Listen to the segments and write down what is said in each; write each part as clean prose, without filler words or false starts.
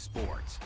sports.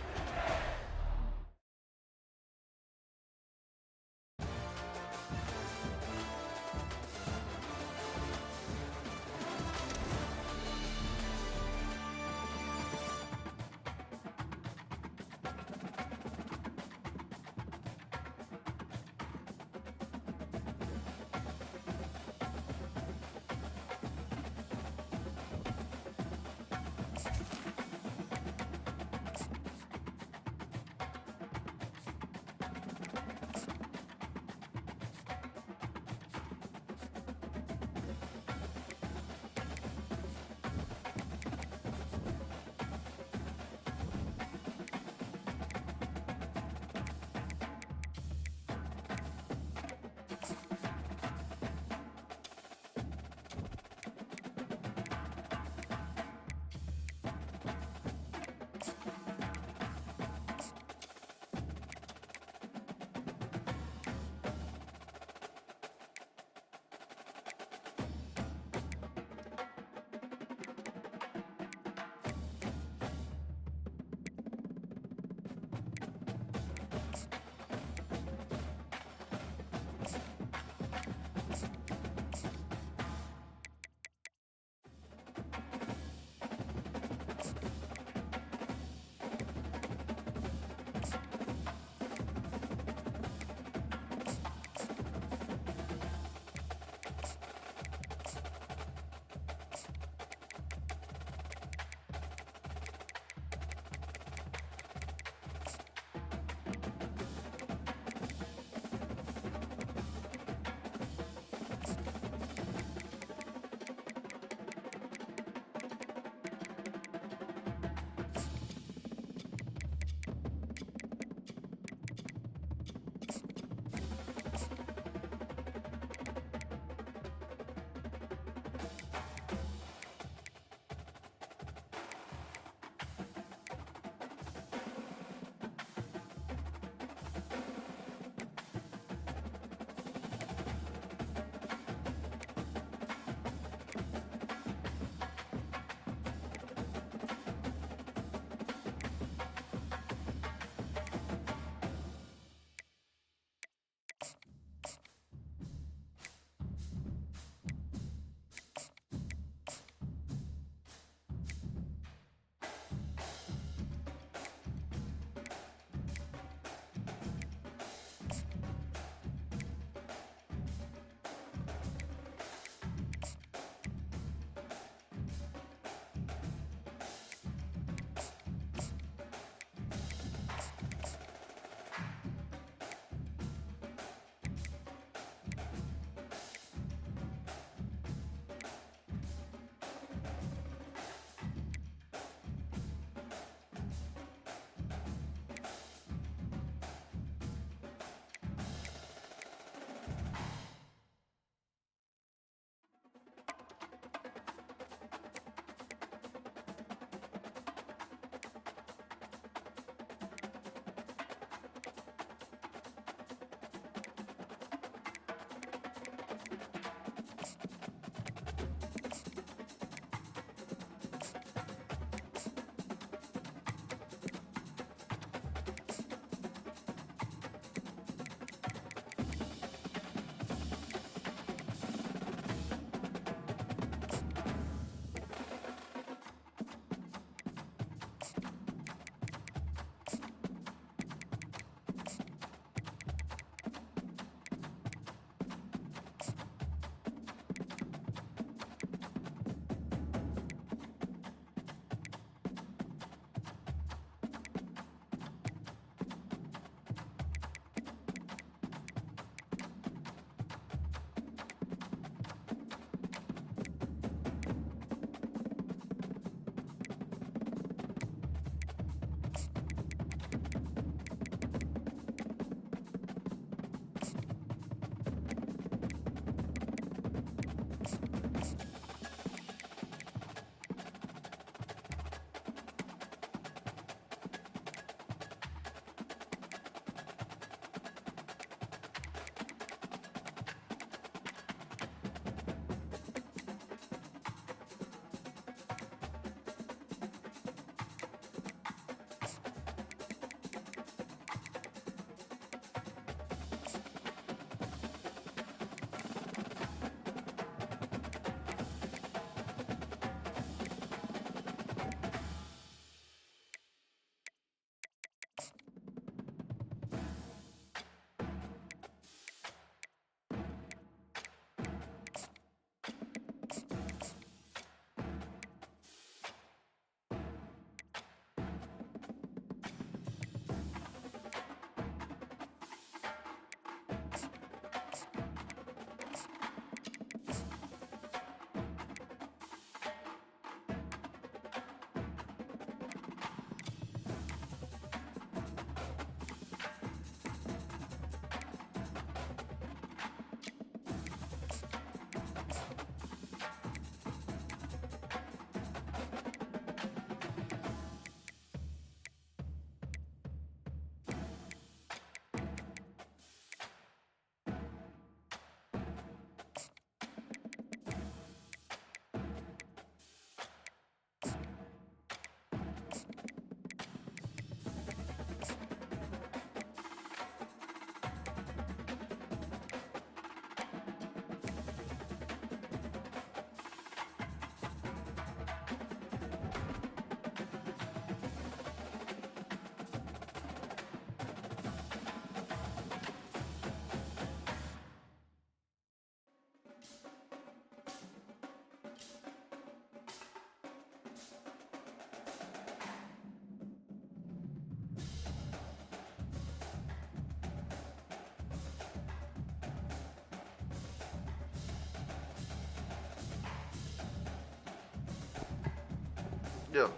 Yeah.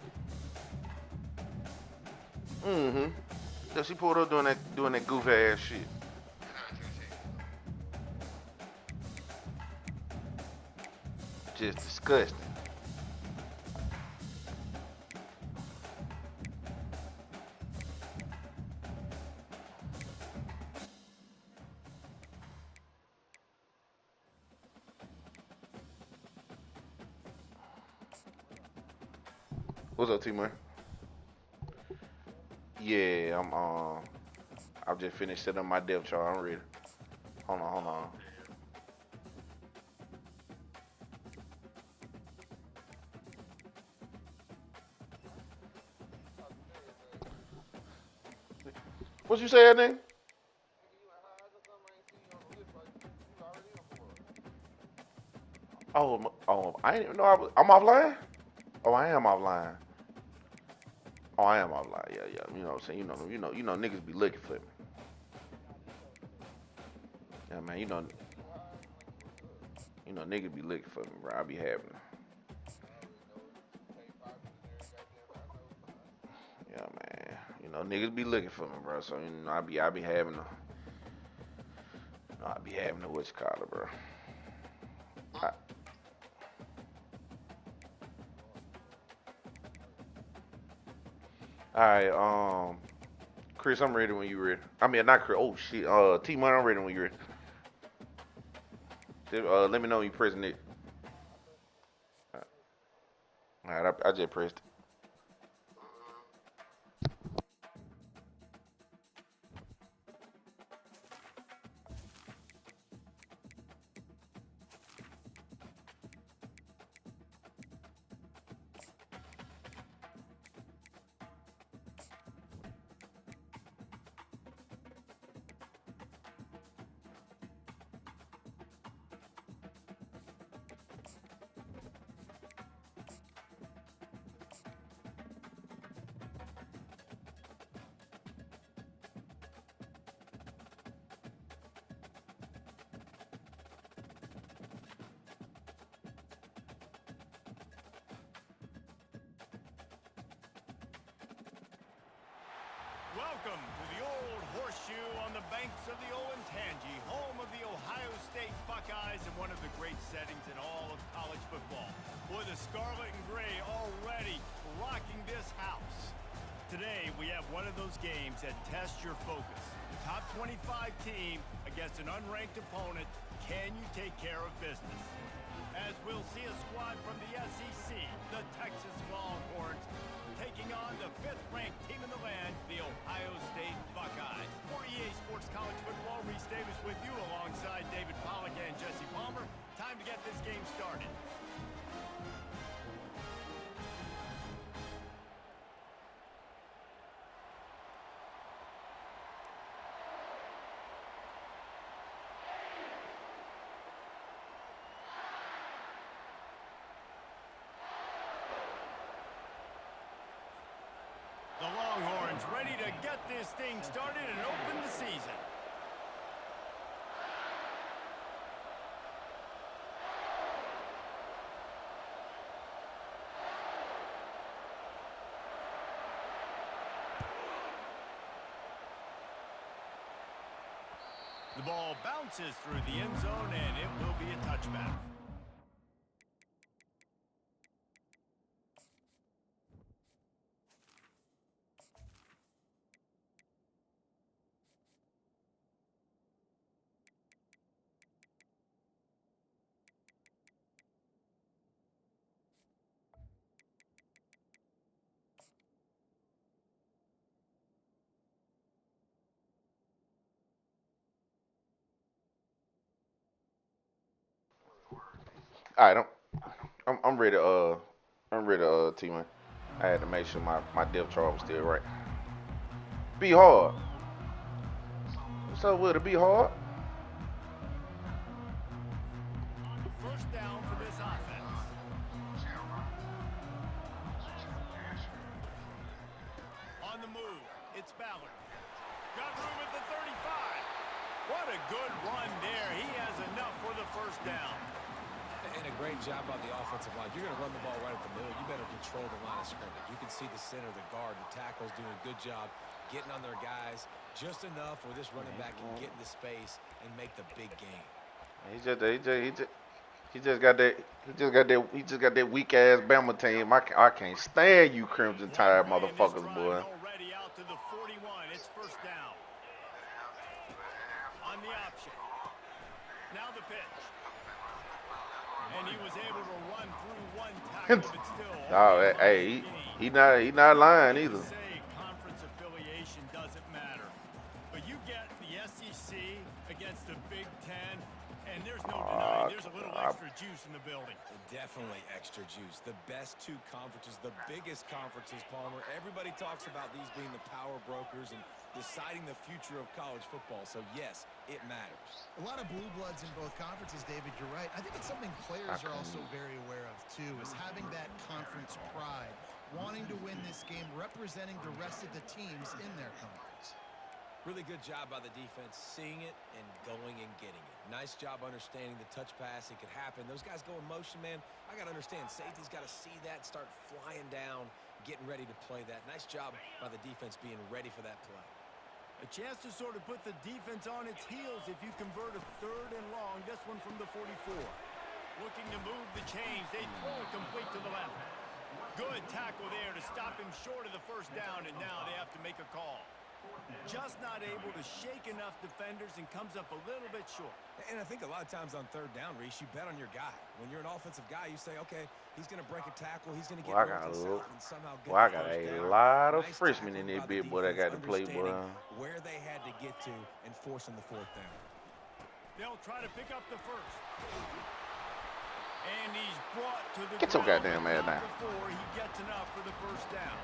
Mm-hmm. Yeah, she pulled up doing that goofy ass shit. Just disgusting. What's up, T-Man? Yeah, I've just finished setting up my depth chart. I'm ready. Hold on. What you say, nigga? Oh, I didn't even know I'm offline. Oh, I am offline. Oh, I am offline. Yeah. You know what I'm saying? You know, niggas be looking for me. Yeah, man. You know, niggas be looking for me, bro. I be having. Yeah, man. You know, niggas be looking for me, bro. So I be having the what you call it, bro. I, all right, Chris, I'm ready when you ready. I mean, not Chris. Oh shit. T Money, I'm ready when you ready. Let me know when you pressing it. All right, I just pressed it. Welcome to the Old Horseshoe on the banks of the Olentangy, home of the Ohio State Buckeyes and one of the great settings in all of college football. Boy, the Scarlet and Gray already rocking this house. Today, we have one of those games that tests your focus. Top 25 team against an unranked opponent. Can you take care of business? As we'll see a squad from the SEC, the Texas Longhorns, taking on the fifth-ranked team in the land, the Ohio State Buckeyes. For EA Sports College Football, Reese Davis with you alongside David Pollack and Jesse Palmer. Time to get this game started. The Longhorns ready to get this thing started and open the season. The ball bounces through the end zone and it will be a touchback. All right, I'm ready. I'm ready. T Man. I had to make sure my depth chart was still right. Be hard. What's up with it? Be hard. First down for this offense. On the move, it's Ballard. Got room at the 35. What a good run there. He has enough for the first down. And a great job on the offensive line. You're going to run the ball right at the middle. You better control the line of scrimmage. You can see the center, the guard, the tackles doing a good job getting on their guys just enough where this running back can get into space and make the big game. He just got that weak ass Bama team. I can't stand you Crimson Tide motherfuckers, boy. Already out to the 41. It's first down. On the option. Now the pitch. And he was able to run through one tackle, but still. Oh, hey, he not lying either. Conference affiliation doesn't matter, but you get the SEC against the Big Ten, and there's no denying there's a little extra juice in the building. Definitely extra juice. The best two conferences, the biggest conferences, Palmer. Everybody talks about these being the power brokers and deciding the future of college football. So, yes, it matters. A lot of blue bloods in both conferences, David. You're right. I think it's something players are also very aware of, too, is having that conference pride, wanting to win this game, representing the rest of the teams in their conference. Really good job by the defense, seeing it and going and getting it. Nice job understanding the touch pass. It could happen. Those guys go in motion, man. I got to understand. Safety's got to see that, start flying down, getting ready to play that. Nice job by the defense being ready for that play. A chance to sort of put the defense on its heels if you convert a 3rd and long. This one from the 44. Looking to move the chains. They throw it complete to the left. Good tackle there to stop him short of the first down, and now they have to make a call. Just not able to shake enough defenders and comes up a little bit short. And I think a lot of times on 3rd down, Reese, you bet on your guy. When you're an offensive guy, you say, okay, he's going to break a tackle. He's going to get north and south and somehow get I got a lot of nice freshmen in this bit, boy, that got to play, boy. Where they had to get to and forcing the 4th down. They'll try to pick up the first. And he's brought to the Get your goddamn ass down. Before he gets enough for the first down.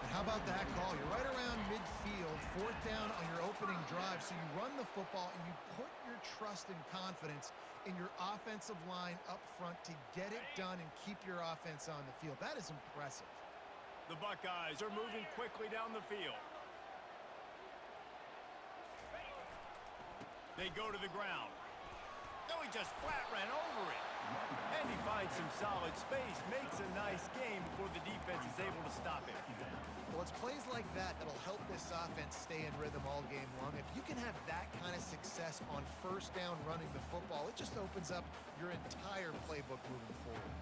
And how about that call? You're right around midfield, 4th down on your opening drive. So you run the football and you put your trust and confidence in your offensive line up front to get it done and keep your offense on the field. That is impressive. The Buckeyes are moving quickly down the field. They go to the ground. No, he just flat ran over it. And he finds some solid space, makes a nice game before the defense is able to stop him. Well, it's plays like that that'll help this offense stay in rhythm all game long. If you can have that kind of success on 1st down running the football, it just opens up your entire playbook moving forward.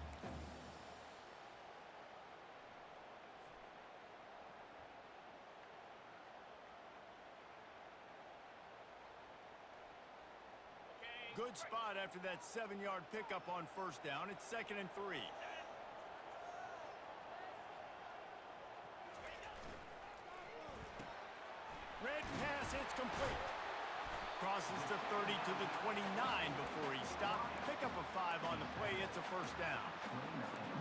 Good spot after that 7-yard pickup on 1st down. It's 2nd and 3. Red pass, it's complete. Crosses the 30 to the 29 before he stopped. Pick up a 5 on the play. It's a 1st down.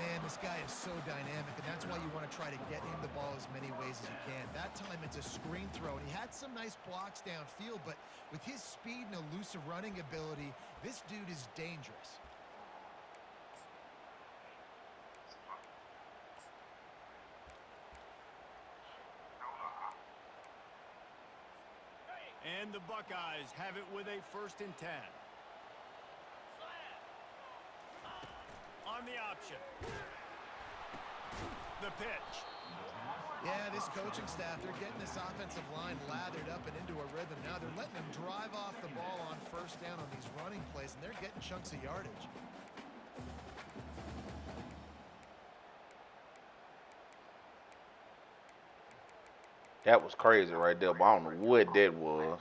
Man, this guy is so dynamic, and that's why you want to try to get him the ball as many ways as you can. That time, it's a screen throw, and he had some nice blocks downfield, but with his speed and elusive running ability, this dude is dangerous. And the Buckeyes have it with a 1st and 10. On the option. The pitch. Yeah, this coaching staff, they're getting this offensive line lathered up and into a rhythm. Now they're letting them drive off the ball on 1st down on these running plays, and they're getting chunks of yardage. That was crazy right there, but I don't know what that was.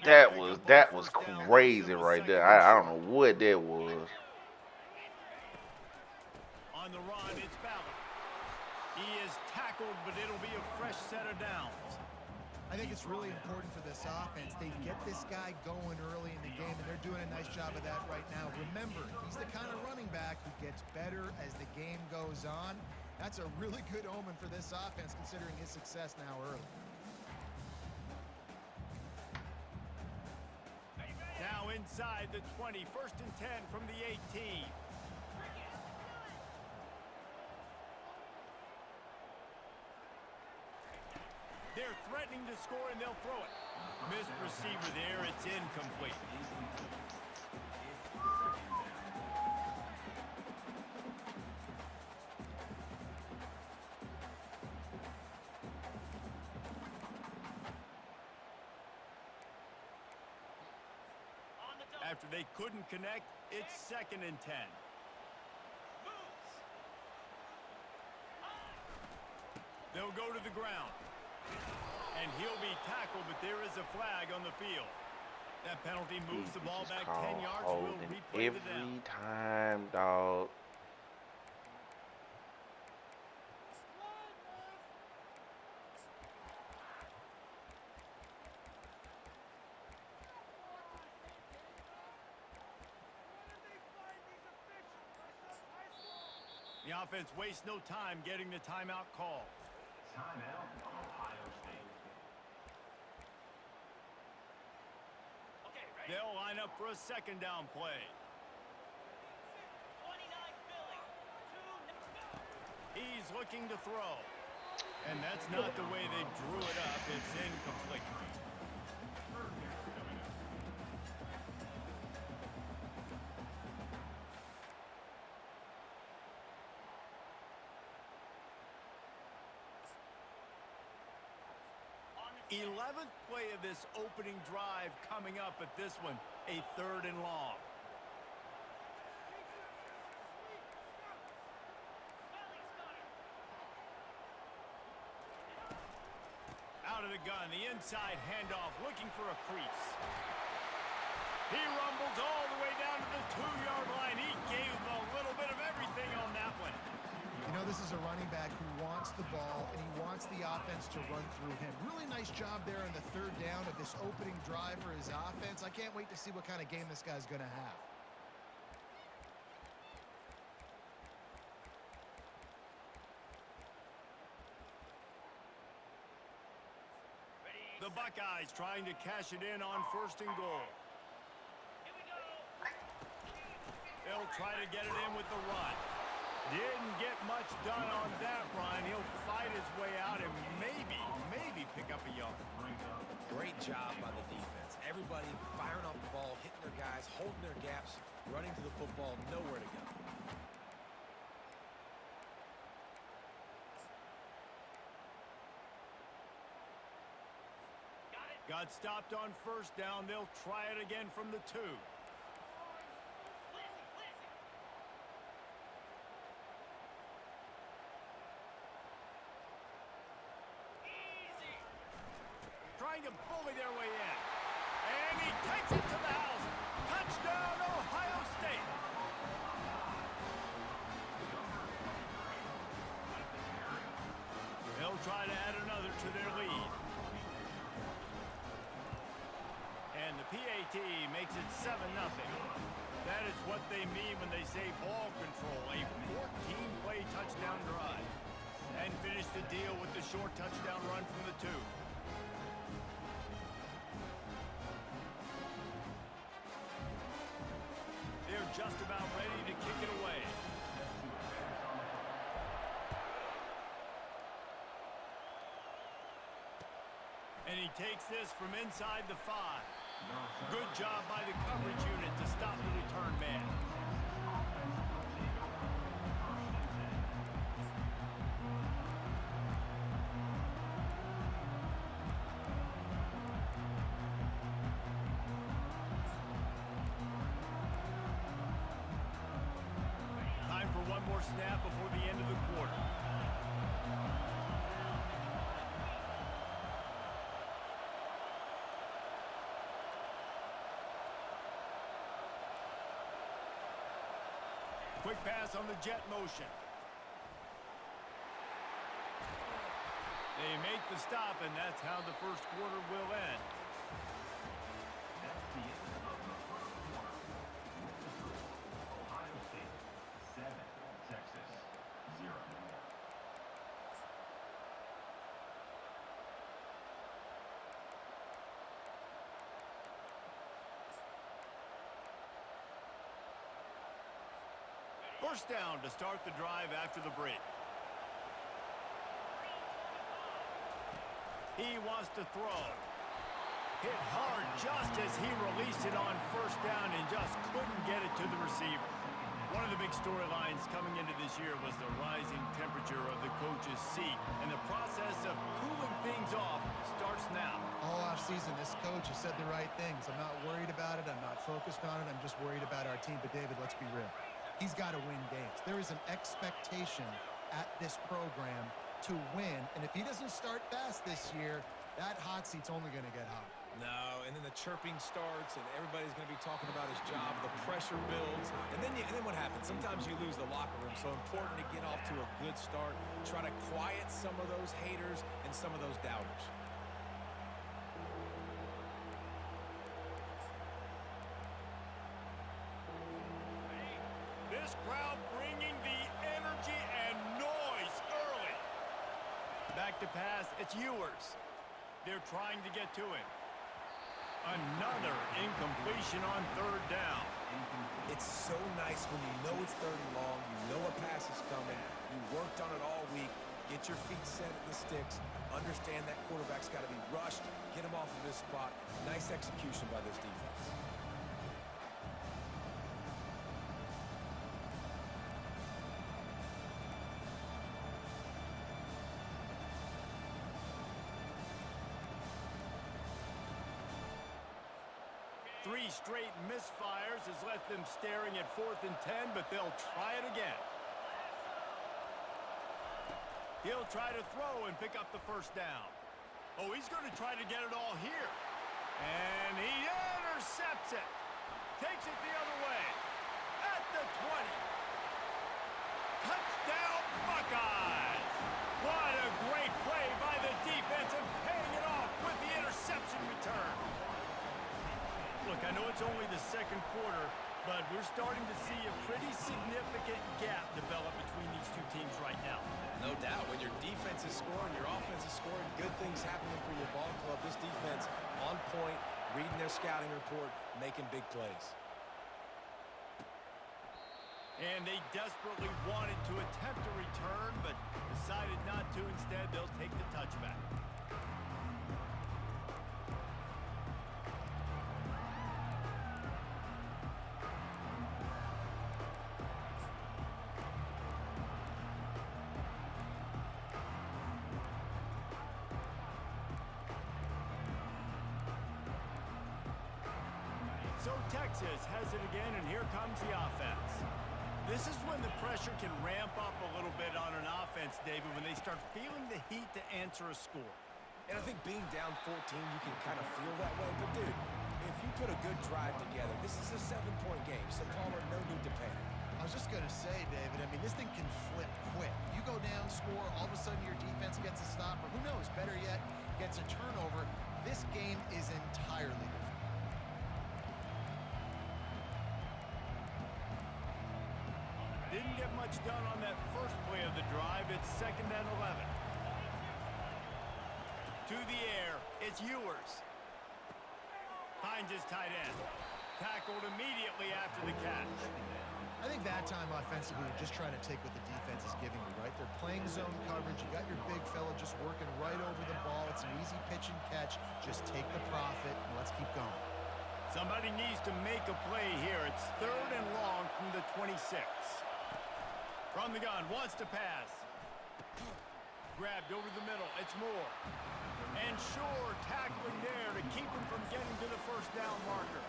That was crazy right there. I don't know what that was. On the run, it's Ballard. He is tackled, but it'll be a fresh set of downs. I think it's really important for this offense. They get this guy going early in the game, and they're doing a nice job of that right now. Remember, he's the kind of running back who gets better as the game goes on. That's a really good omen for this offense, considering his success now early. Now inside the 20, 1st and 10 from the 18. They're threatening to score, and they'll throw it. Missed receiver there. It's incomplete. After they couldn't connect, it's 2nd and 10. They'll go to the ground. And he'll be tackled, but there is a flag on the field. That penalty moves the ball back 10 yards. We'll replay the down. Every time, dog. The offense wastes no time getting the timeout call. Timeout, Ohio State. They'll line up for a 2nd down play. He's looking to throw. And that's not the way they drew it up. It's incomplete. The 11th play of this opening drive coming up at this one, a 3rd and long. Out of the gun, the inside handoff, looking for a crease. He rumbles all the way down to the 2-yard line. He gave them a little bit of everything on that one. You know, this is a running back who wants the ball, and he wants the offense to run through him. Really nice job there on the 3rd down of this opening drive for his offense. I can't wait to see what kind of game this guy's going to have. The Buckeyes trying to cash it in on 1st and goal. They'll try to get it in with the run. Didn't get much done on that run. He'll fight his way out and maybe pick up a yard. Great job by the defense. Everybody firing off the ball, hitting their guys, holding their gaps, running to the football, nowhere to go. Got stopped on 1st down. They'll try it again from the 2. Trying to bully their way in. And he takes it to the house. Touchdown, Ohio State. They'll try to add another to their lead. And the PAT makes it 7-0. That is what they mean when they say ball control. A 14-play touchdown drive. And finish the deal with the short touchdown run from the 2. They're just about ready to kick it away. And he takes this from inside the 5. Good job by the coverage unit to stop the return man. Time for one more snap before the end of the quarter. Quick pass on the jet motion. They make the stop, and that's how the 1st quarter will end. That's the end of the 1st quarter. Ohio State 7, Texas 0. First down to start the drive after the break. He wants to throw. Hit hard just as he released it on 1st down and just couldn't get it to the receiver. One of the big big storylines coming into this year was the rising temperature of the coach's seat, and the process of cooling things off starts now. All offseason, this coach has said the right things. I'm not worried about it. I'm not focused on it. I'm just worried about our team. But, David, let's be real. He's got to win games. There is an expectation at this program to win, and if he doesn't start fast this year, that hot seat's only going to get hot. No, and then the chirping starts, and everybody's going to be talking about his job. The pressure builds, and then what happens? Sometimes you lose the locker room. So important to get off to a good start. Try to quiet some of those haters and some of those doubters. This crowd bringing the energy and noise early. Back to pass, it's Ewers. They're trying to get to him. Another incompletion on third down. It's so nice when you know it's third and long, you know a pass is coming, you worked on it all week, get your feet set at the sticks, understand that quarterback's got to be rushed, get him off of his spot. Nice execution by this defense. Three straight misfires has left them staring at 4th and 10, but they'll try it again. He'll try to throw and pick up the first down. Oh, he's going to try to get it all here. And he intercepts it. Takes it the other way. At the 20. Touchdown, Buckeyes! What a great play by the defense and paying it off with the interception return. Look, I know it's only the second quarter, but we're starting to see a pretty significant gap develop between these two teams right now. No doubt. When your defense is scoring, your offense is scoring, good things happening for your ball club. This defense on point, reading their scouting report, making big plays. And they desperately wanted to attempt a return, but decided not to. Instead, they'll take the touchback. So Texas has it again, and here comes the offense. This is when the pressure can ramp up a little bit on an offense, David, when they start feeling the heat to answer a score. And I think being down 14, you can kind of feel that way. But, dude, if you put a good drive together, this is a 7-point game, so Palmer, no need to panic. I was just going to say, David, I mean, this thing can flip quick. You go down, score, all of a sudden your defense gets a stop, or who knows, better yet, gets a turnover. This game is entirely different. Didn't get much done on that first play of the drive. It's 2nd and 11. To the air, it's Ewers. Finds his tight end. Tackled immediately after the catch. I think that time offensively, you're just trying to take what the defense is giving you, right? They're playing zone coverage. You got your big fella just working right over the ball. It's an easy pitch and catch. Just take the profit, and let's keep going. Somebody needs to make a play here. It's 3rd and long from the 26. From the gun, wants to pass. Grabbed over the middle, it's Moore. And Shore tackling there to keep him from getting to the first down marker.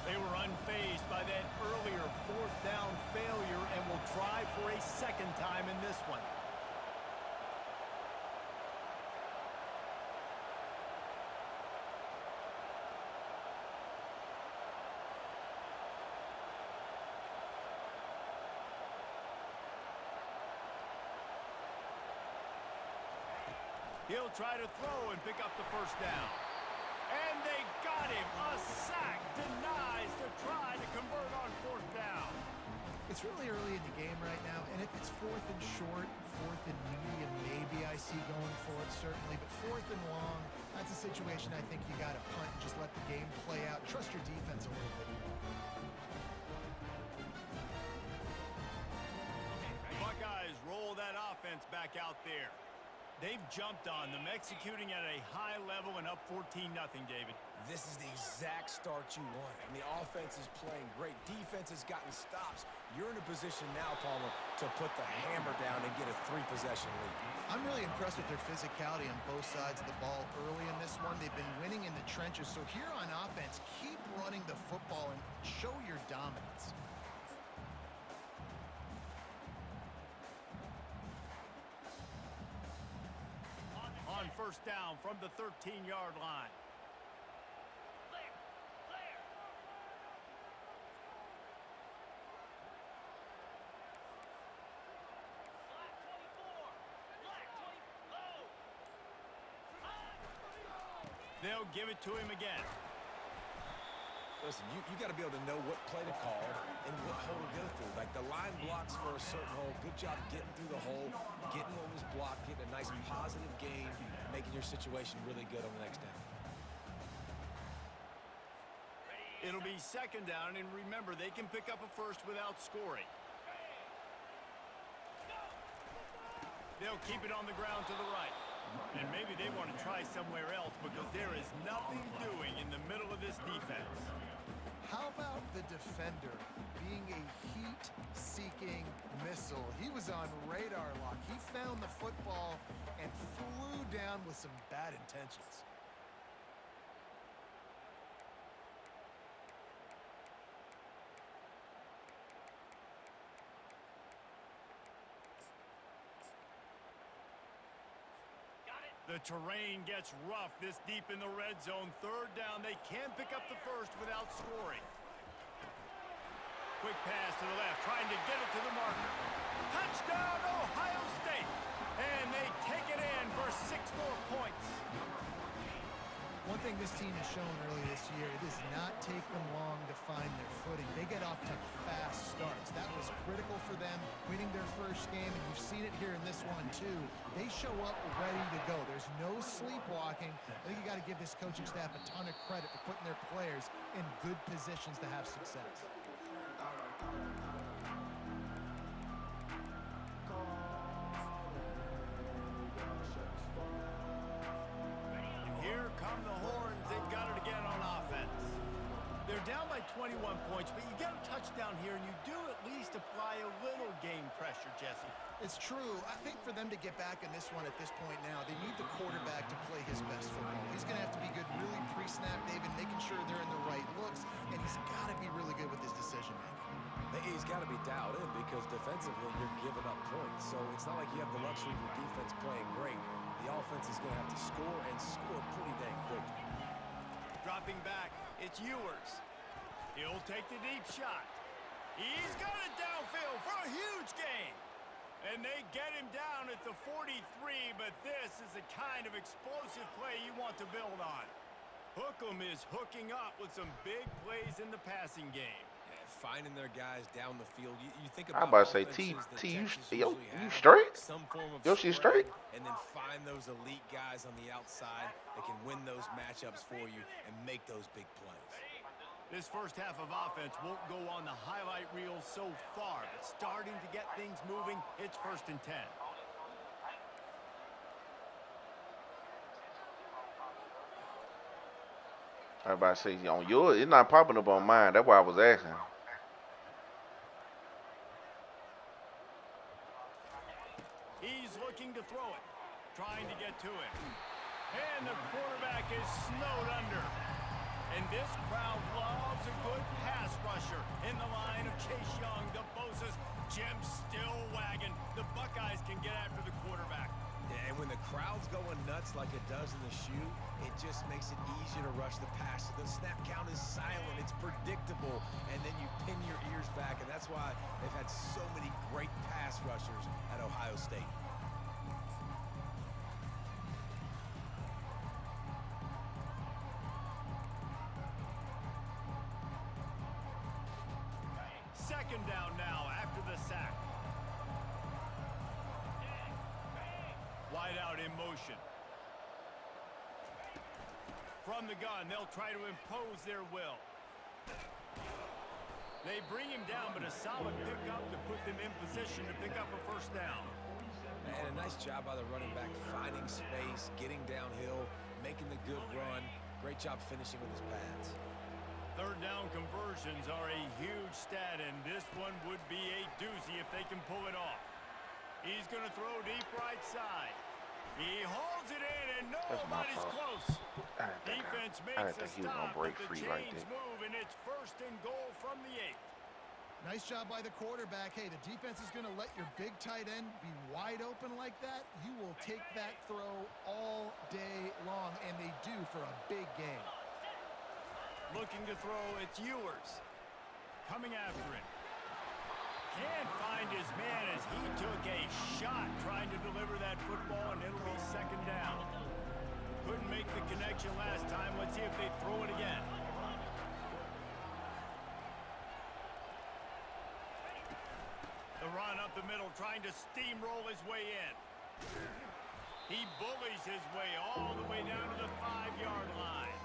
They were unfazed by that earlier 4th down failure and will try for a second time in this one. He'll try to throw and pick up the first down. And they got him. A sack denies the try to convert on 4th down. It's really early in the game right now, and if it's 4th and short, 4th and medium, maybe I see going for it, certainly. But 4th and long, that's a situation I think you got to punt and just let the game play out. Trust your defense a little bit. Buckeyes roll offense back out there. They've jumped on them, executing at a high level and up 14-0, David. This is the exact start you want. I mean, the offense is playing great. Defense has gotten stops. You're in a position now, Palmer, to put the hammer down and get a 3-possession lead. I'm really impressed with their physicality on both sides of the ball early in this one. They've been winning in the trenches. So here on offense, keep running the football and show your dominance. On first down from the 13-yard line. They'll give it to him again. Listen, you got to be able to know what play to call and what hole to go through. Like the line blocks for a certain hole. Good job getting through the hole, getting what was blocked, getting a nice positive gain, making your situation really good on the next down. It'll be second down, and remember, they can pick up a first without scoring. They'll keep it on the ground to the right. And maybe they want to try somewhere else because there is nothing doing in the middle of this defense. How about the defender being a heat-seeking missile? He was on radar lock. He found the football and flew down with some bad intentions. The terrain gets rough this deep in the red zone. Third down, they can pick up the first without scoring. Quick pass to the left, trying to get it to the marker. Touchdown, Ohio State! And they take it in for 6 more points. One thing this team has shown early this year, it does not take them long to find their footing. They get off to fast starts. That was critical for them, winning their first game, and you've seen it here in this one too. They show up ready to go. There's no sleepwalking. I think you got to give this coaching staff a ton of credit for putting their players in good positions to have success. Here come the horns. They've got it again on offense. They're down by 21 points, but you get a touchdown here, and you do at least apply a little game pressure, Jesse. It's true. I think for them to get back in this one at this point now, they need the quarterback to play his best football. He's going to have to be good really pre-snap, David, making sure they're in the right looks, and he's got to be really good with his decision-making. He's got to be dialed in because defensively you're giving up points. So it's not like you have the luxury of your defense playing great. The offense is going to have to score and score pretty dang quickly. Dropping back, it's Ewers. He'll take the deep shot. He's got it downfield for a huge gain. And they get him down at the 43, but this is the kind of explosive play you want to build on. Hookem is hooking up with some big plays in the passing game. Finding their guys down the field. You think I'm about about to say, offenses that you Texas yo, usually you have straight? some form of Yo, she spread, straight? and then find those elite guys on the outside that can win those matchups for you and make those big plays. This first half of offense won't go on the highlight reel so far, but starting to get things moving, it's 1st and 10. I was about to say, on yours, it's not popping up on mine. That's why I was asking. He's looking to throw it, trying to get to it. And the quarterback is snowed under. And this crowd loves a good pass rusher in the line of Chase Young, the Bosa's, Jim still wagging. The Buckeyes can get after the quarterback. Yeah, and when the crowd's going nuts like it does in the shoe, it just makes it easier to rush the pass. So the snap count is silent. It's predictable. And then you pin your ears back. And that's why they've had so many great pass rushers at Ohio State. Second down now after the sack. Wide out in motion. From the gun, they'll try to impose their will. They bring him down, but a solid pickup to put them in position to pick up a first down. And Nice job by the running back, finding space, getting downhill, making the good run. Great job finishing with his pads. Third down conversions are a huge stat, and this one would be a doozy if they can pull it off. He's going to throw deep right side. He hauls it in, and nobody's close. Defense makes a stop, but the chains move, and it's 1st and goal from the 8. Nice job by the quarterback. Hey, the defense is going to let your big tight end be wide open like that. You will take that throw all day long, and they do for a big gain. Looking to throw, it's Ewers. Coming after him. Can't find his man as he took a shot trying to deliver that football, and it'll be 2nd down. Couldn't make the connection last time. Let's see if they throw it again. The run up the middle, trying to steamroll his way in. He bullies his way all the way down to the 5-yard line.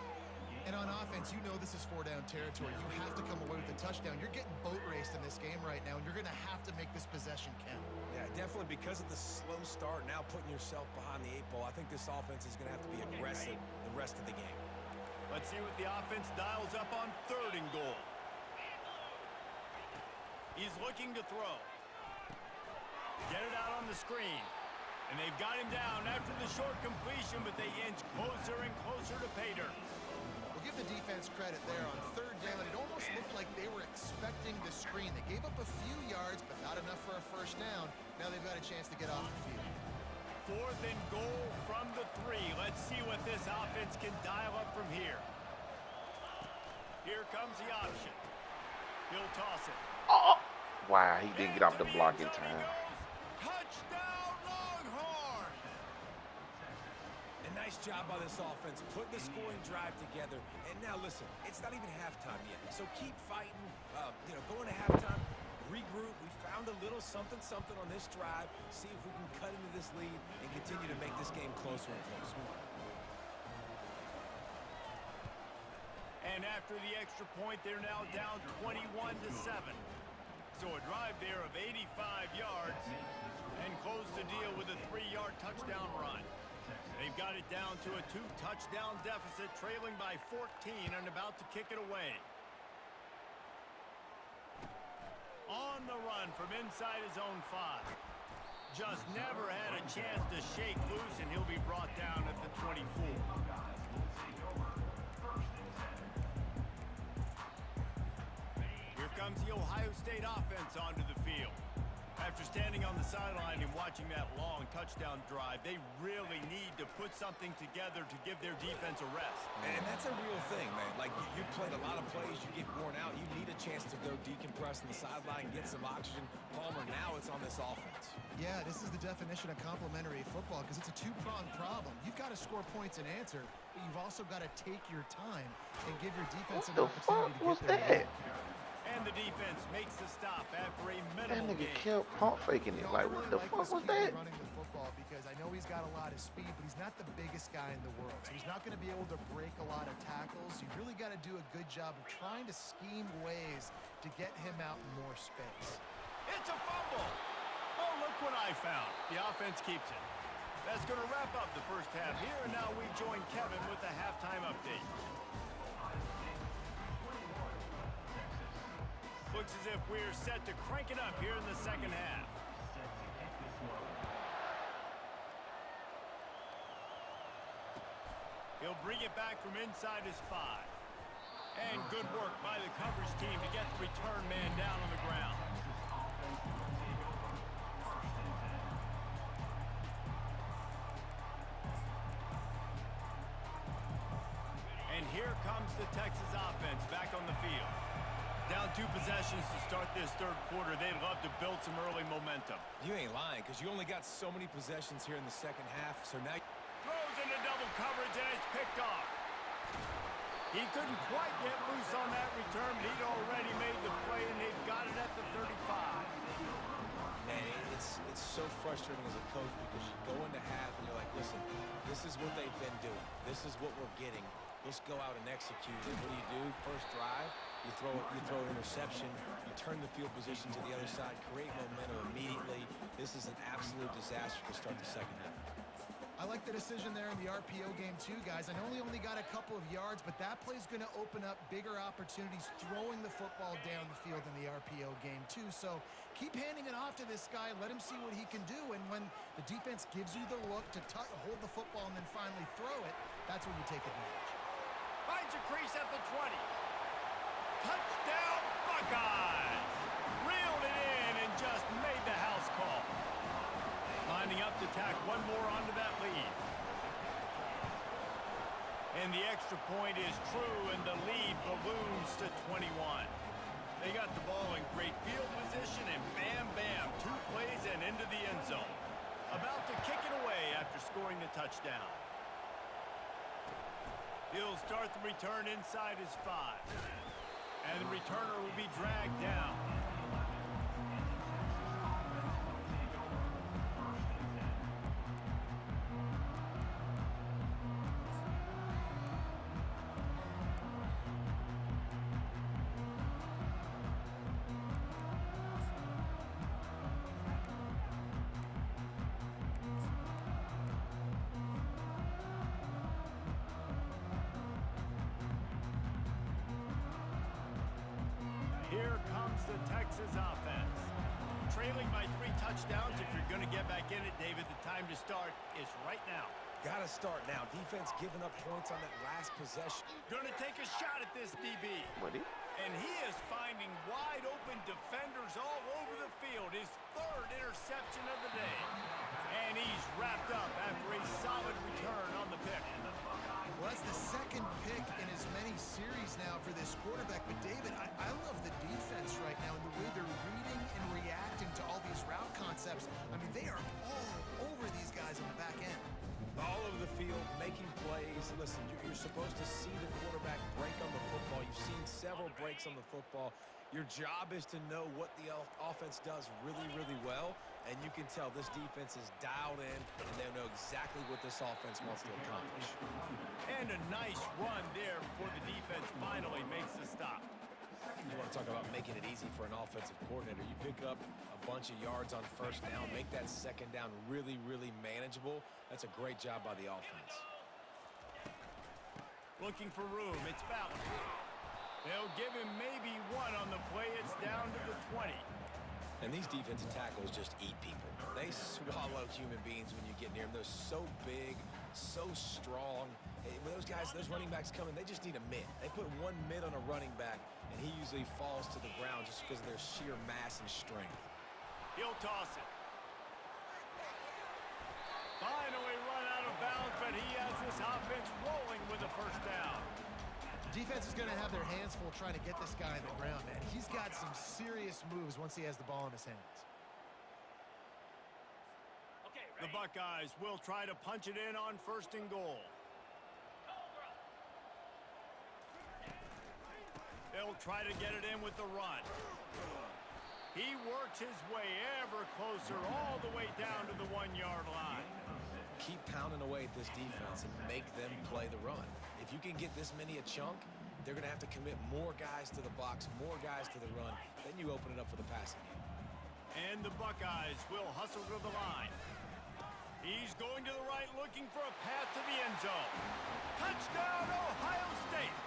And on offense, you know this is 4-down territory. You have to come away with a touchdown. You're getting boat raced in this game right now, and you're going to have to make this possession count. Yeah, definitely because of the slow start, now putting yourself behind the 8 ball, I think this offense is going to have to be aggressive the rest of the game. Let's see what the offense dials up on 3rd and goal. He's looking to throw. Get it out on the screen. And they've got him down after the short completion, but they inch closer and closer to pay dirt. We'll give the defense credit there on 3rd down. It almost looked like they were expecting the screen. They gave up a few yards, but not enough for a 1st down. Now they've got a chance to get off the field. 4th and goal from the 3. Let's see what this offense can dial up from here. Here comes the option. He'll toss it. Oh, wow, he didn't get off the block in time. Touchdown, Longhorns! A nice job by this offense, putting the scoring drive together. And now listen, it's not even halftime yet, so keep fighting. Going to halftime, regroup. We found a little something on this drive. See if we can cut into this lead and continue to make this game closer and closer. And after the extra point, they're now down 21-7. So a drive there of 85 yards and close the deal with a 3-yard touchdown run. They've got it down to a 2-touchdown deficit, trailing by 14 and about to kick it away. On the run from inside his own 5. Just never had a chance to shake loose, and he'll be brought down at the 24. Here comes the Ohio State offense onto the field. After standing on the sideline and watching that long touchdown drive, they really need to put something together to give their defense a rest. And that's a real thing, man. Like, you played a lot of plays, you get worn out, you need a chance to go decompress on the sideline, get some oxygen. Palmer, now it's on this offense. Yeah, this is the definition of complementary football because it's a 2-pronged problem. You've got to score points and answer, but you've also got to take your time and give your defense an opportunity to get there. And the defense makes the stop after a That minimal nigga gain. kept pump faking it. Like, what the fuck was that? Running the football because I know he's got a lot of speed, but he's not the biggest guy in the world. So he's not going to be able to break a lot of tackles. You really got to do a good job of trying to scheme ways to get him out in more space. It's a fumble. Oh, look what I found. The offense keeps it. That's going to wrap up the first half here, and now we join Kevin with the halftime update. Looks as if we're set to crank it up here in the second half. He'll bring it back from inside his 5. And good work by the coverage team to get the return man down on the ground. And here comes the Texas offense back on the field. Down 2 possessions to start this third quarter. They'd love to build some early momentum. You ain't lying, because you only got so many possessions here in the second half, so now... Throws into double coverage, and it's picked off. He couldn't quite get loose on that return, but he'd already made the play, and they've got it at the 35. Man, it's so frustrating as a coach because you go into half and you're like, listen, this is what they've been doing. This is what we're getting. Let's go out and execute it. What do? First drive, You throw an interception, you turn the field position to the other side, create momentum immediately. This is an absolute disaster to start the second half. I like the decision there in the RPO game too, guys. I know he only got a couple of yards, but that play's going to open up bigger opportunities throwing the football down the field in the RPO game too. So keep handing it off to this guy. Let him see what he can do. And when the defense gives you the look to hold the football and then finally throw it, that's when you take advantage. Finds a crease at the 20. Touchdown, Buckeyes! Reeled it in and just made the house call. Lining up to tack one more onto that lead. And the extra point is true, and the lead balloons to 21. They got the ball in great field position, and bam, bam, 2 plays and into the end zone. About to kick it away after scoring the touchdown. He'll start the return inside his 5. And the returner will be dragged down. Here comes the Texas offense. Trailing by 3 touchdowns. If you're going to get back in it, David, the time to start is right now. Got to start now. Defense giving up points on that last possession. Going to take a shot at this DB. Buddy. And he is finding wide open defenders all over the field. His 3rd interception of the day. And he's wrapped up after a solid return on the pick. Well, that's the 2nd pick in as many series now for this quarterback. But, David, I love the defense right now and the way they're reading and reacting to all these route concepts. I mean, they are all over these guys on the back end. All over the field, making plays. Listen, you're supposed to see the quarterback break on the football. You've seen several breaks on the football. Your job is to know what the offense does really, really well, and you can tell this defense is dialed in, and they know exactly what this offense wants to accomplish. And a nice run there before the defense finally makes the stop. You want to talk about making it easy for an offensive coordinator. You pick up a bunch of yards on 1st down, make that 2nd down really, really manageable. That's a great job by the offense. Looking for room. It's Ballard. They'll give him maybe 1 on the play. It's down to the 20. And these defensive tackles just eat people. They swallow human beings when you get near them. They're so big, so strong. When those guys, those running backs come in, they just need a mid. They put 1 mid on a running back, and he usually falls to the ground just because of their sheer mass and strength. He'll toss it. Finally run out of bounds, but he has this offense rolling with a 1st down. Defense is going to have their hands full trying to get this guy on the ground, man. He's got some serious moves once he has the ball in his hands. The Buckeyes will try to punch it in on 1st and goal. They'll try to get it in with the run. He works his way ever closer all the way down to the 1-yard line. Keep pounding away at this defense and make them play the run. If you can get this many a chunk, they're going to have to commit more guys to the box, more guys to the run. Then you open it up for the passing game. And the Buckeyes will hustle to the line. He's going to the right, looking for a path to the end zone. Touchdown, Ohio State!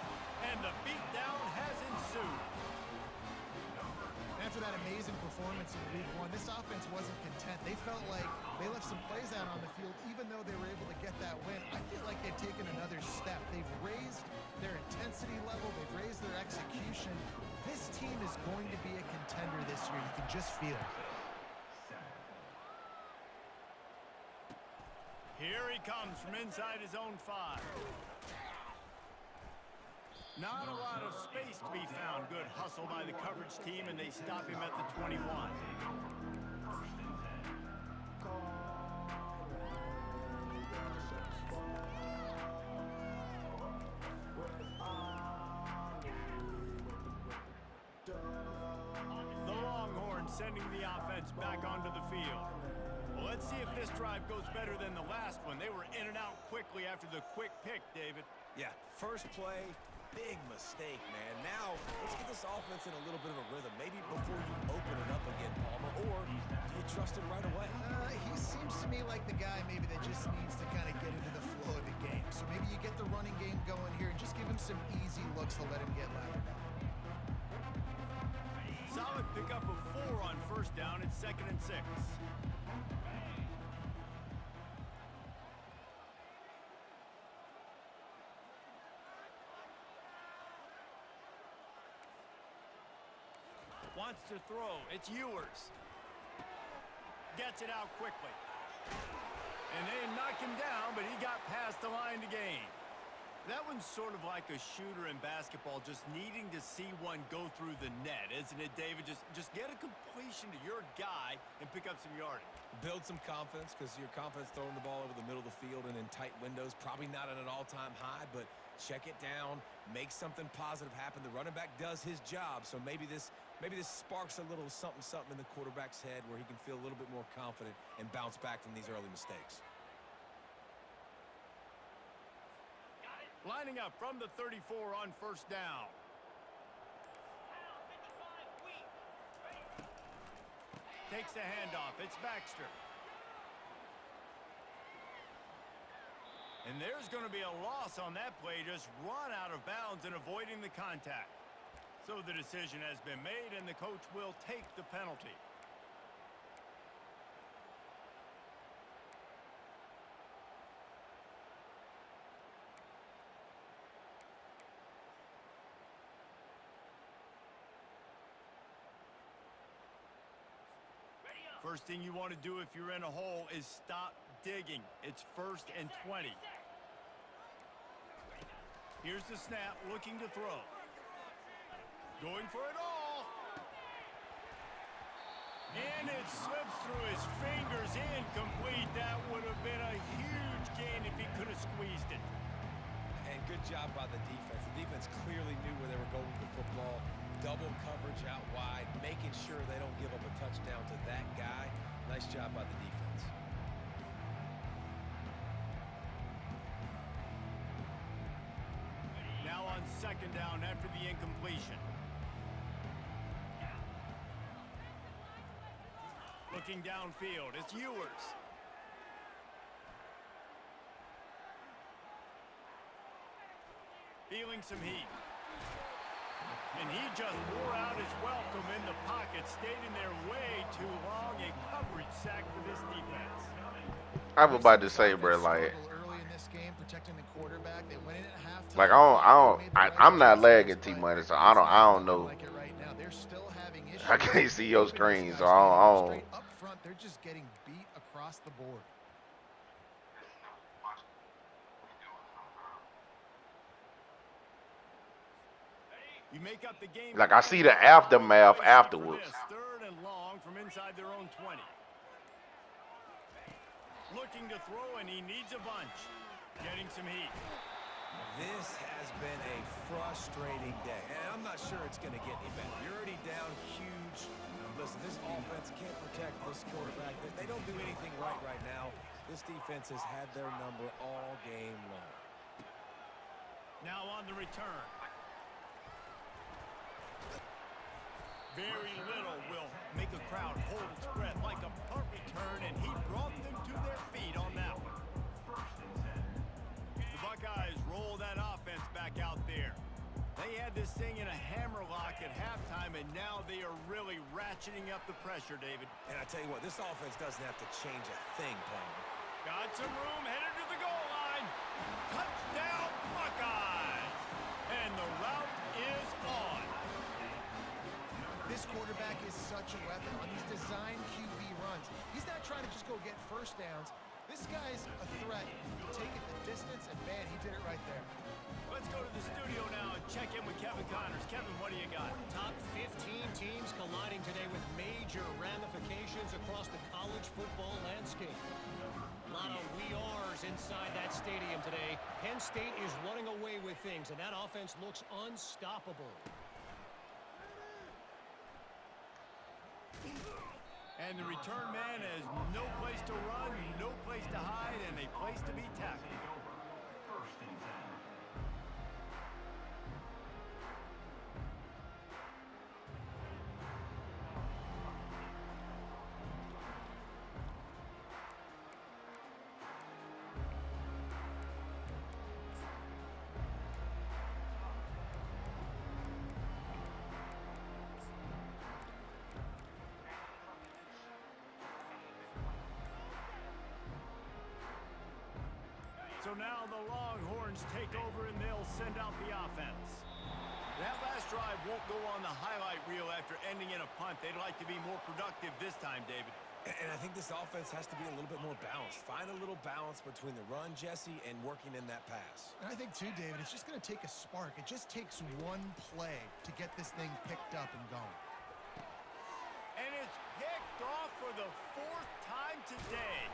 And the beatdown has ensued. After that amazing performance in Week 1, this offense wasn't content. They felt like they left some plays out on the field, even though they were able to get that win. I feel like they've taken another step. They've raised their intensity level. They've raised their execution. This team is going to be a contender this year. You can just feel it. Here he comes from inside his own 5. Not a lot of space to be found. Good hustle by the coverage team, and they stop him at the 21. The Longhorns sending the offense back onto the field. Well, let's see if this drive goes better than the last one. They were in and out quickly after the quick pick, David. Yeah, first play, big mistake, man. Now, let's get this offense in a little bit of a rhythm. Maybe before you open it up again, Palmer, or do you trust him right away? He seems to me like the guy maybe that just needs to kind of get into the flow of the game. So maybe you get the running game going here and just give him some easy looks to let him get lathered up. Solid pickup of 4 on first down. It's 2nd and 6. Wants to throw. It's Ewers. Gets it out quickly. And they knock him down, but he got past the line to gain. That one's sort of like a shooter in basketball, just needing to see one go through the net, isn't it, David? Just get a completion to your guy and pick up some yardage. Build some confidence, because your confidence throwing the ball over the middle of the field and in tight windows, probably not at an all-time high, but check it down, make something positive happen. The running back does his job, so maybe this sparks a little something in the quarterback's head where he can feel a little bit more confident and bounce back from these early mistakes. Lining up from the 34 on first down. Takes the handoff. It's Baxter. And there's going to be a loss on that play. Just run out of bounds and avoiding the contact. So the decision has been made, and the coach will take the penalty. First thing you want to do if you're in a hole is stop digging. It's 1st and 20. Here's the snap, looking to throw. Going for it all. And it slips through his fingers, incomplete. That would have been a huge gain if he could have squeezed it. And good job by the defense. The defense clearly knew where they were going with the football. Double coverage out wide, making sure they don't give up a touchdown to that guy. Nice job by the defense. Now on 2nd down after the incompletion. Looking downfield, it's Ewers. Feeling some heat. And he just wore out his welcome in the pocket, stayed in there way too long. A coverage sack for this defense. I was about to say, bro, like, Early in this game, protecting the quarterback. They went in at halftime. like I'm not lagging T-Money, so I don't know. Like it right now. They're still having issues. I can't see your screen, so I don't. Straight up front, they're just getting beat across the board. You make up the game. Like, I see the aftermath afterwards. 3rd and long from inside their own 20. Looking to throw, and he needs a bunch. Getting some heat. This has been a frustrating day, and I'm not sure it's going to get any better. You're already down huge. Listen, this offense can't protect this quarterback. They don't do anything right now. This defense has had their number all game long. Now on the return. Very little will make a crowd hold its breath like a punt return, and he brought them to their feet on that one. The Buckeyes roll that offense back out there. They had this thing in a hammerlock at halftime, and now they are really ratcheting up the pressure, David. And I tell you what, this offense doesn't have to change a thing, Palmer. Got some room, headed to the goal line. Touchdown, Buckeyes! And the route is on. This quarterback is such a weapon on these design QB runs. He's not trying to just go get first downs. This guy's a threat. Take it the distance, and man, he did it right there. Let's go to the studio now and check in with Kevin Connors. Kevin, what do you got? Top 15 teams colliding today with major ramifications across the college football landscape. A lot of we ares inside that stadium today. Penn State is running away with things, and that offense looks unstoppable. And the return man has no place to run, no place to hide, and a place to be tackled. So now the Longhorns take over and they'll send out the offense. That last drive won't go on the highlight reel after ending in a punt. They'd like to be more productive this time, David. And I think this offense has to be a little bit more balanced. Find a little balance between the run, Jesse, and working in that pass. And I think, too, David, it's just going to take a spark. It just takes one play to get this thing picked up and going. And it's picked off for the 4th time today.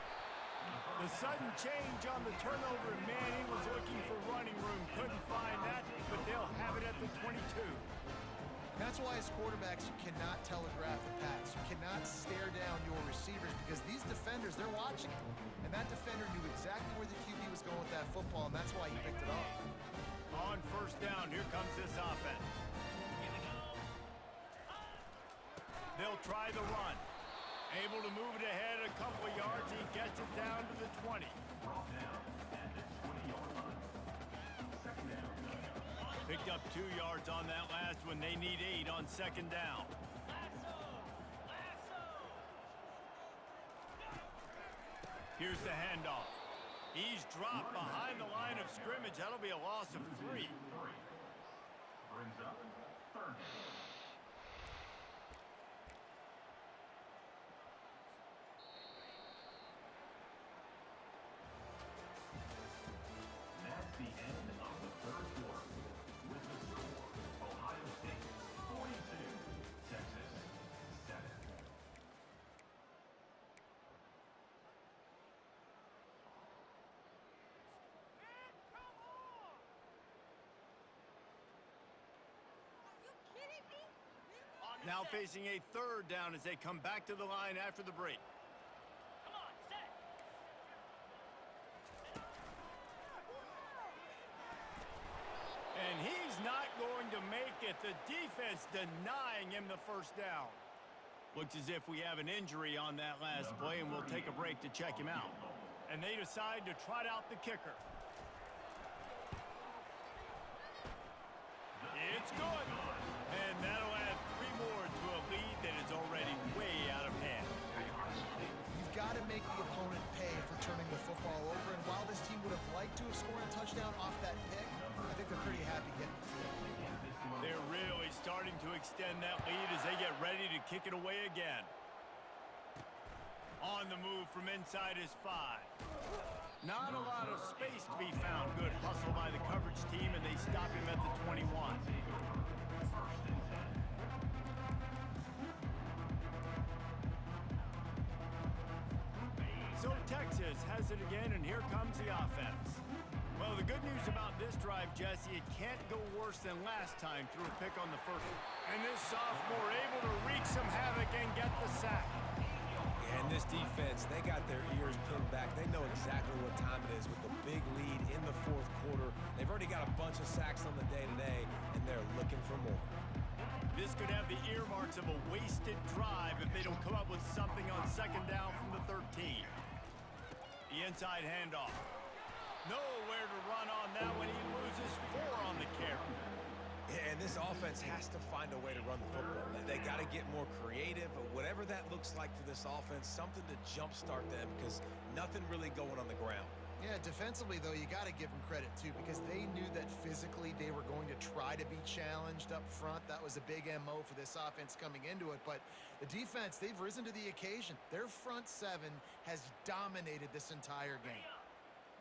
The sudden change on the turnover, and Manning was looking for running room. Couldn't find that, but they'll have it at the 22. That's why as quarterbacks, you cannot telegraph the pass. You cannot stare down your receivers because these defenders, they're watching it. And that defender knew exactly where the QB was going with that football, and that's why he picked it off. On first down, here comes this offense. They'll try the run. Able to move it ahead a couple of yards. He gets it down to the 20. Picked up 2 yards on that last one. They need 8 on second down. Here's the handoff. He's dropped behind the line of scrimmage. That'll be a loss of 3. Brings up third. That's the end of the third quarter. With the score, Ohio State 42, Texas 7. Now facing a 3rd down as they come back to the line after the break. And he's not going to make it. The defense denying him the first down. Looks as if we have an injury on that last play, and we'll take a break to check him out. And they decide to trot out the kicker. It's good. And that'll add 3 more to a lead that is already way out of hand. You've got to make the opponent pay for turning the football over, and while this team would have liked to have scored a touchdown off that pick, I think they're pretty happy getting the field. They're really starting to extend that lead as they get ready to kick it away again. On the move from inside his 5. Not a lot of space to be found. Good hustle by the coverage team, and they stop him at the 21. So Texas has it again, and here comes the offense. Well, the good news about this drive, Jesse, it can't go worse than last time through a pick on the first. And this sophomore able to wreak some havoc and get the sack. And this defense, they got their ears pinned back. They know exactly what time it is with the big lead in the 4th quarter. They've already got a bunch of sacks on the day today, and they're looking for more. This could have the earmarks of a wasted drive if they don't come up with something on second down from the 13. The inside handoff. Nowhere to run on that when he loses 4 on the carry. And this offense has to find a way to run the football. They got to get more creative, whatever that looks like for this offense, something to jumpstart them because nothing really going on the ground. Yeah, defensively, though, you got to give them credit, too, because they knew that physically they were going to try to be challenged up front. That was a big MO for this offense coming into it. But the defense, they've risen to the occasion. Their front 7 has dominated this entire game.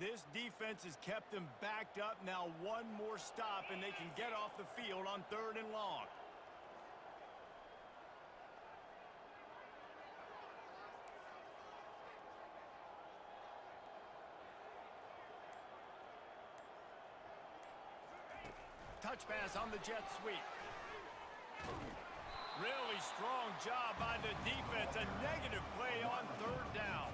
This defense has kept them backed up. Now 1 more stop, and they can get off the field on 3rd and long. Touch pass on the jet sweep. Really strong job by the defense. A negative play on 3rd down.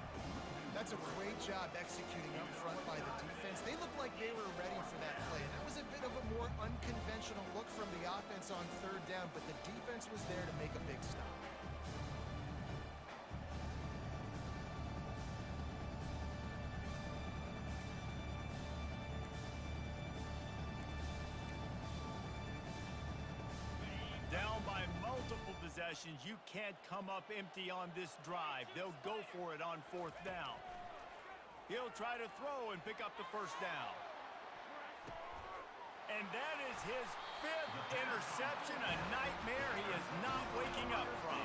That's a great job executing up front by the defense. They looked like they were ready for that play. And that was a bit of a more unconventional look from the offense on 3rd down, but the defense was there to make a big stop. Down by multiple possessions. You can't come up empty on this drive. They'll go for it on 4th down. He'll try to throw and pick up the first down. And that is his 5th interception, a nightmare he is not waking up from.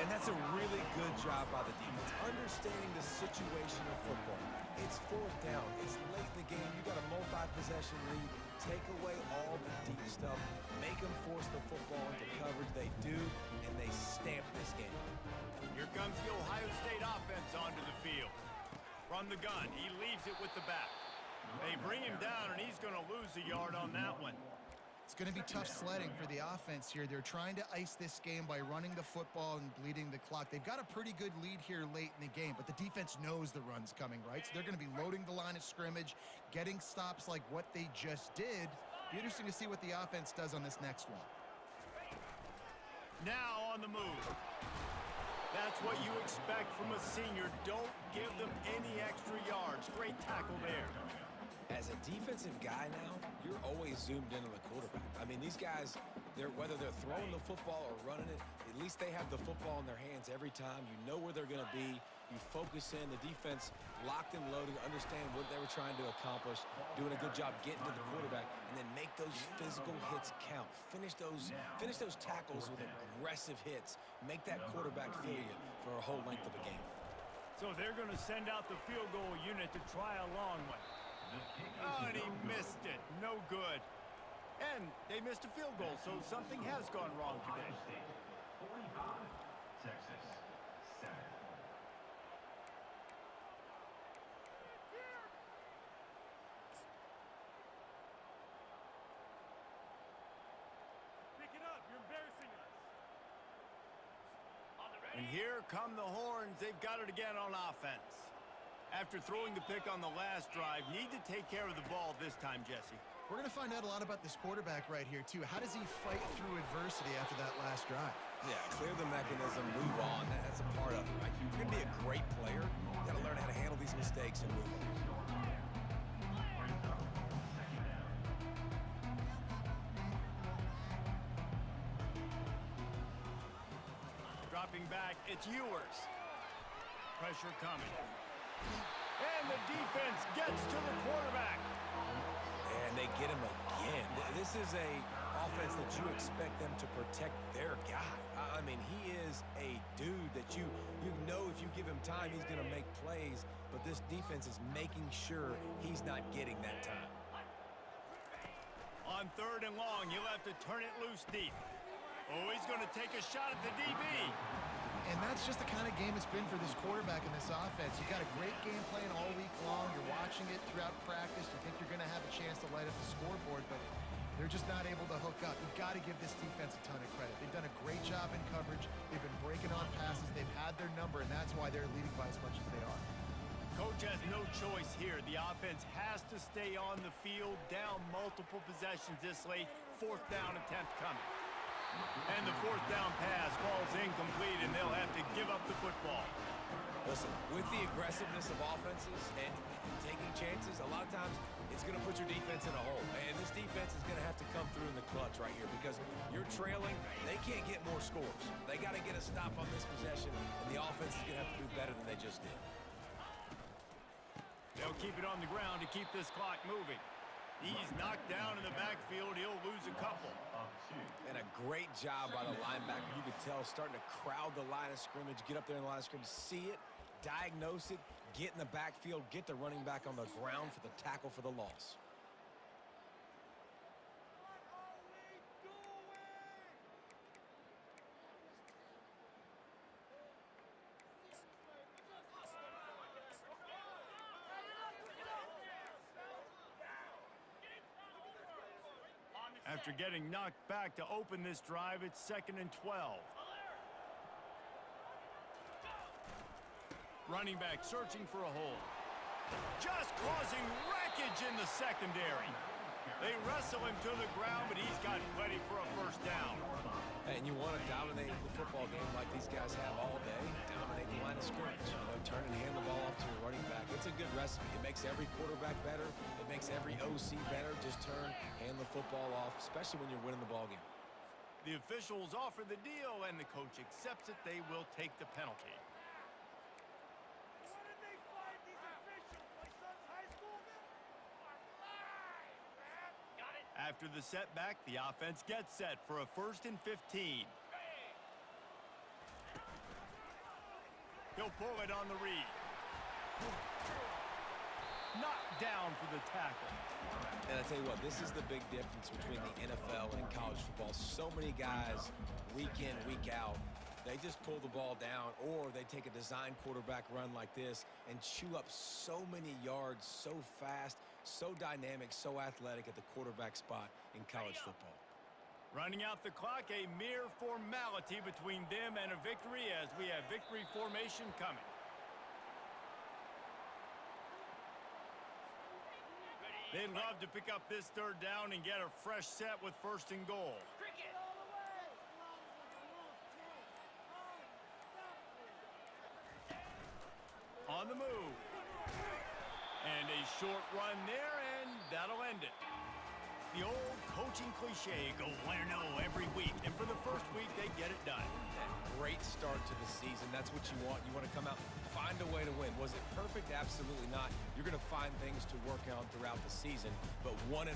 And that's a really good job by the defense, understanding the situation of football. It's 4th down. It's late in the game. You got a multi-possession lead. Take away all the deep stuff. Make them force the football into coverage. They do, and they stamp this game. Here comes the Ohio State offense onto the field. From the gun, he leaves it with the back. They bring him down, and he's going to lose a yard on that one. It's going to be tough sledding for the offense here. They're trying to ice this game by running the football and bleeding the clock. They've got a pretty good lead here late in the game, but the defense knows the run's coming, right? So they're going to be loading the line of scrimmage, getting stops like what they just did. Be interesting to see what the offense does on this next one. Now on the move. That's what you expect from a senior. Don't give them any extra yards. Great tackle there. As a defensive guy now, you're always zoomed in on the quarterback. I mean, these guys, whether they're throwing the football or running it, at least they have the football in their hands every time. You know where they're going to be. You focus in. The defense locked and loaded, understand what they were trying to accomplish, doing a good job getting to the quarterback, and then make those physical hits count. Finish those tackles with aggressive hits. Make that quarterback feel you for a whole length of a game. So they're going to send out the field goal unit to try a long one. Oh, and he missed it. No good. And they missed a field goal, so something has gone wrong today. 45, Texas 7. Pick it up. You're embarrassing us. And here come the horns. They've got it again on offense. After throwing the pick on the last drive, need to take care of the ball this time, Jesse. We're going to find out a lot about this quarterback right here, too. How does he fight through adversity after that last drive? Yeah, clear the mechanism, move on. That's a part of it, right? You're going to be a great player. You got to learn how to handle these mistakes and move on. Dropping back, it's Ewers. Pressure coming. And the defense gets to the quarterback. And they get him again. This is a offense that you expect them to protect their guy. I mean, he is a dude that you know if you give him time, he's going to make plays. But this defense is making sure he's not getting that time. On 3rd and long, you'll have to turn it loose deep. Oh, he's going to take a shot at the DB. And that's just the kind of game it's been for this quarterback in this offense. You've got a great game plan all week long. You're watching it throughout practice. You think you're going to have a chance to light up the scoreboard, but they're just not able to hook up. You've got to give this defense a ton of credit. They've done a great job in coverage. They've been breaking on passes. They've had their number, and that's why they're leading by as much as they are. Coach has no choice here. The offense has to stay on the field, down multiple possessions this late. 4th down attempt coming. And the 4th down pass falls incomplete, and they'll have to give up the football. Listen, with the aggressiveness of offenses and taking chances, a lot of times it's going to put your defense in a hole. And this defense is going to have to come through in the clutch right here because you're trailing. They can't get more scores. They got to get a stop on this possession, and the offense is going to have to do better than they just did. They'll keep it on the ground to keep this clock moving. He's knocked down in the backfield. He'll lose a couple. And a great job by the linebacker. You could tell starting to crowd the line of scrimmage, get up there in the line of scrimmage, see it, diagnose it, get in the backfield, get the running back on the ground for the tackle for the loss. After getting knocked back to open this drive, it's 2nd and 12. Running back searching for a hole. Just causing wreckage in the secondary. They wrestle him to the ground, but he's got plenty for a 1st down. And you want to dominate the football game like these guys have all day. Dominate the line of scrimmage. You know, turn and hand the ball off to your running back. It's a good recipe. It makes every quarterback better. It makes every OC better. Just turn, hand the football off, especially when you're winning the ball game. The officials offer the deal, and the coach accepts it. They will take the penalty. After the setback, the offense gets set for a 1st and 15. He'll pull it on the read. Knocked down for the tackle. And I tell you what, this is the big difference between the NFL and college football. So many guys, week in, week out, they just pull the ball down, or they take a design quarterback run like this and chew up so many yards so fast, so dynamic, so athletic at the quarterback spot in college football. Running out the clock, a mere formality between them and a victory as we have victory formation coming. They'd love to pick up this 3rd down and get a fresh set with 1st and goal. On the move. And a short run there, and that'll end it. The old coaching cliche, go win or no every week. And for the first week, they get it done. Great start to the season. That's what you want. You want to come out, find a way to win. Was it perfect? Absolutely not. You're going to find things to work on throughout the season. But 1-0,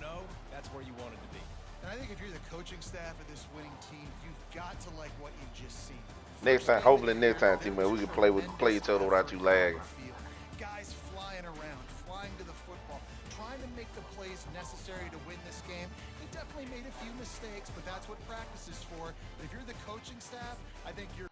that's where you want it to be. And I think if you're the coaching staff of this winning team, you've got to like what you've just seen. Next time, hopefully next time, team, man, we can play each other without you lagging. Guys flying around, flying to the football, trying to make the plays necessary to win this game. He definitely made a few mistakes, but that's what practice is for. But if you're the coaching staff, I think you're